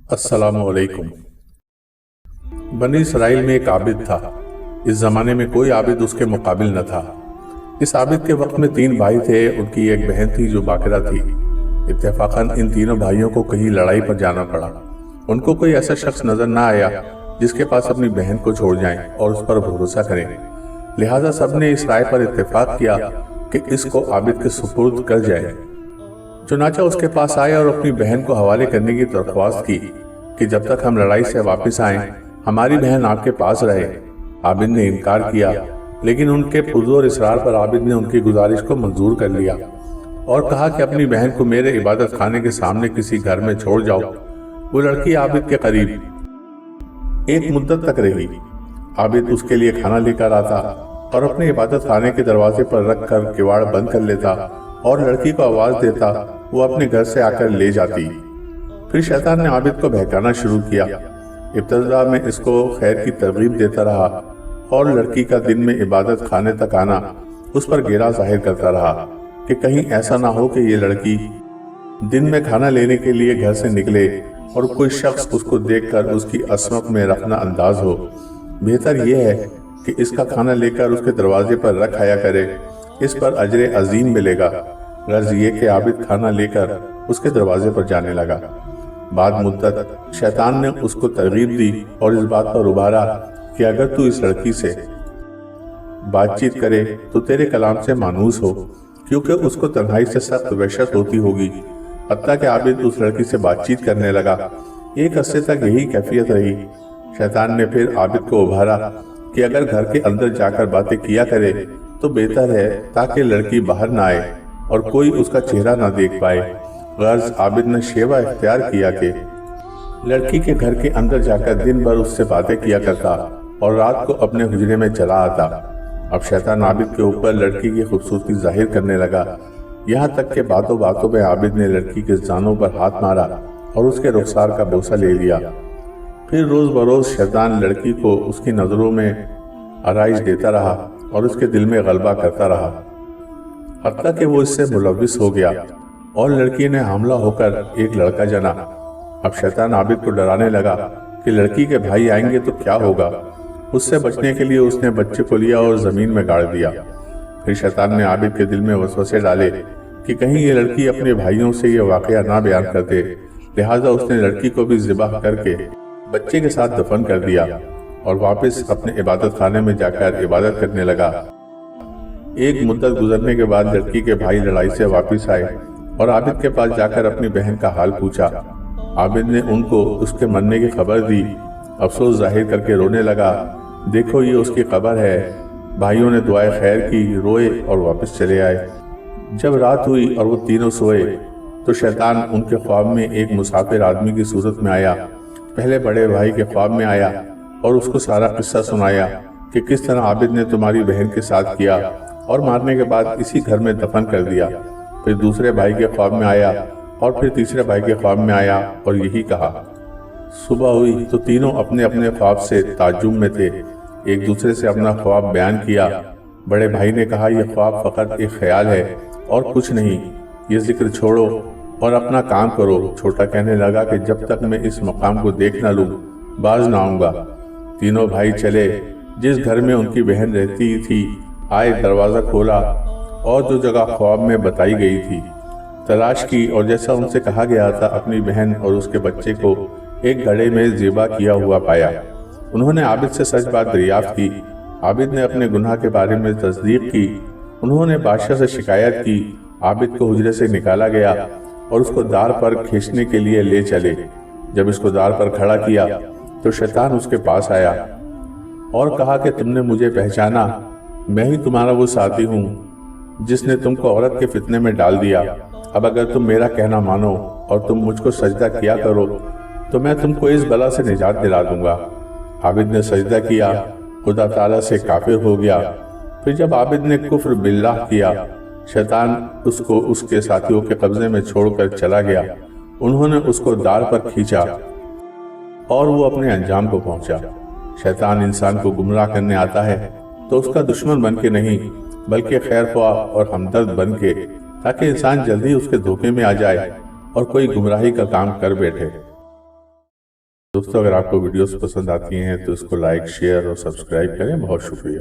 अस्सलाम वालेकुम। बनी इसराइल में एक आबिद था। इस जमाने में कोई आबिद उसके मुकाबिल न था। इस आबिद के वक्त में 3 भाई थे। उनकी एक बहन थी जो बाकिरा थी। इत्तेफाकन इन तीनों भाइयों को कहीं लड़ाई पर जाना पड़ा। उनको कोई ऐसा शख्स नजर न आया जिसके पास अपनी बहन को छोड़ जाएं और उस पर भरोसा करें। लिहाजा सबने इस राय पर इत्तेफाक किया कि इसको आबिद के सुपुर्द कर जाए। चुनाचा उसके पास आए और अपनी बहन को हवाले करने की दरख्वास्त की कि जब तक हम लड़ाई से वापस आएं हमारी बहन आपके पास रहे। आबिद ने इनकार किया, लेकिन उनके पुरजोर इसरार पर आबिद ने उनकी गुजारिश को मंजूर कर लिया और कहा कि अपनी बहन को मेरे इबादत खाने के सामने किसी घर में छोड़ जाओ। वो लड़की आबिद के करीब एक मुद्दत तक रही। आबिद उसके लिए खाना लेकर आता और अपने इबादत खाने के दरवाजे पर रख कर किवाड़ बंद कर लेता और लड़की को आवाज देता। वो अपने घर से आकर ले जाती। फिर शैतान ने आबिद को बहकाना शुरू किया। इब्तदा में इसको खैर की तरगीब देता रहा और लड़की का दिन में इबादत खाने तक आना उस पर गिरा जाहिर करता रहा कि कहीं ऐसा ना हो कि ये लड़की दिन में खाना लेने के लिए घर से निकले और कोई शख्स उसको देखकर उसकी असमत में रखना अंदाज हो। बेहतर यह है कि इसका खाना लेकर उसके दरवाजे पर रख आया करे। इस पर अजर अजीम मिलेगा। गर्ज ये कि आबिद खाना लेकर उसके दरवाजे पर जाने लगा। बाद मुद्दत शैतान ने उसको तरगीब दी और इस बात पर उभारा कि अगर तू इस लड़की से बातचीत करे तो तेरे कलाम से मानूस हो, क्योंकि उसको तन्हाई से सख्त वहशत होती होगी। हत्ता कि आबिद उस लड़की से बातचीत करने लगा। एक अरसे तक यही कैफियत रही। शैतान ने फिर आबिद को उभारा कि अगर घर के अंदर जाकर बातें किया करे तो बेहतर है, ताकि लड़की बाहर ना आए और कोई उसका चेहरा ना देख पाए। गर्ज आबिद ने शेवा इख्तियार किया कि लड़की के घर के अंदर जाकर दिन भर उससे बातें किया करता और रात को अपने हुजरे में चला आता। अब शैतान आबिद के ऊपर लड़की की खूबसूरती जाहिर करने लगा, यहाँ तक कि बातों बातों में आबिद ने लड़की के जानों पर हाथ मारा और उसके रुखसार का बोसा ले लिया। फिर रोज बरोज शैतान लड़की को उसकी नजरों में आराइश देता रहा और उसके दिल में गलबा करता रहा, हत्ता कि वो इससे मुलव्विस हो गया और लड़की ने हमला होकर एक लड़का जना। अब शैतान आबिद को डराने लगा कि लड़की के भाई आएंगे तो क्या होगा। उससे बचने के लिए उसने बच्चे को लिया और जमीन में गाड़ दिया। फिर शैतान ने आबिद के दिल में वसवसे डाले कि कहीं ये लड़की अपने भाइयों से ये वाकया ना बयान कर दे। लिहाजा उसने लड़की को भी ज़िबाह करके बच्चे के साथ दफन कर दिया और वापस अपने इबादत खाने में जाकर इबादत करने लगा। एक मुद्दत गुजरने के बाद लड़की के भाई लड़ाई से वापस आए और आबिद के पास जाकर अपनी बहन का हाल पूछा। आबिद ने उनको उसके मरने की खबर दी। अफसोस जाहिर करके रोने लगा, देखो ये उसकी खबर है। भाइयों ने दुआए खैर की, रोए और वापस चले आए। जब रात हुई और वो तीनों सोए तो शैतान उनके ख्वाब में एक मुसाफिर आदमी की सूरत में आया। पहले बड़े भाई के ख्वाब में आया और उसको सारा किस्सा सुनाया कि किस तरह आबिद ने तुम्हारी बहन के साथ किया और मारने के बाद इसी घर में दफन कर दिया। फिर दूसरे भाई के ख्वाब में आया और फिर तीसरे भाई के ख्वाब में आया और यही कहा। सुबह हुई तो तीनों अपने अपने ख्वाब से ताज्जुब में थे। एक दूसरे से अपना ख्वाब बयान किया। बड़े भाई ने कहा, यह ख्वाब फकत एक ख्याल है और कुछ नहीं, ये जिक्र छोड़ो और अपना काम करो। छोटा कहने लगा कि जब तक मैं इस मकाम को देख न लूं बाज ना आऊंगा। तीनों भाई चले। जिस घर में उनकी बहन रहती थी आए, दरवाजा खोला और जो जगह ख्वाब में बताई गई थी तलाश की और जैसा उनसे कहा गया था अपनी बहन और उसके बच्चे को एक घड़े में ज़िबा किया हुआ पाया। उन्होंने आबिद से सच बात दरियाफ्त की। आबिद ने अपने गुनाह के बारे में तस्दीक की। उन्होंने बादशाह से शिकायत की। आबिद को हुजरे से निकाला गया और उसको दार पर खींचने के लिए ले चले। जब इसको दार पर खड़ा किया तो शैतान उसके पास आया और कहा कि तुमने मुझे पहचाना, मैं ही तुम्हारा वो साथी हूँ जिसने तुमको औरत के फितने में डाल दिया। अब अगर तुम मेरा कहना मानो और तुम मुझको सजदा किया करो तो मैं तुमको इस बला से निजात दिला दूंगा। आबिद ने सजदा किया, खुदा ताला से काफिर हो गया। फिर जब आबिद ने कुफ्र बिल्लाह किया, शैतान उसको उसके साथियों के कब्जे में छोड़कर चला गया। उन्होंने उसको दार पर खींचा और वो अपने अंजाम को पहुंचा। शैतान इंसान को गुमराह करने आता है तो उसका दुश्मन बन के नहीं, बल्कि खैर ख्वाह और हमदर्द बन के, ताकि इंसान जल्दी उसके धोखे में आ जाए और कोई गुमराही का काम कर बैठे। دوستو اگر آپ کو ویڈیوز پسند آتی ہیں تو اس کو لائک، شیئر اور سبسکرائب کریں. بہت شکریہ.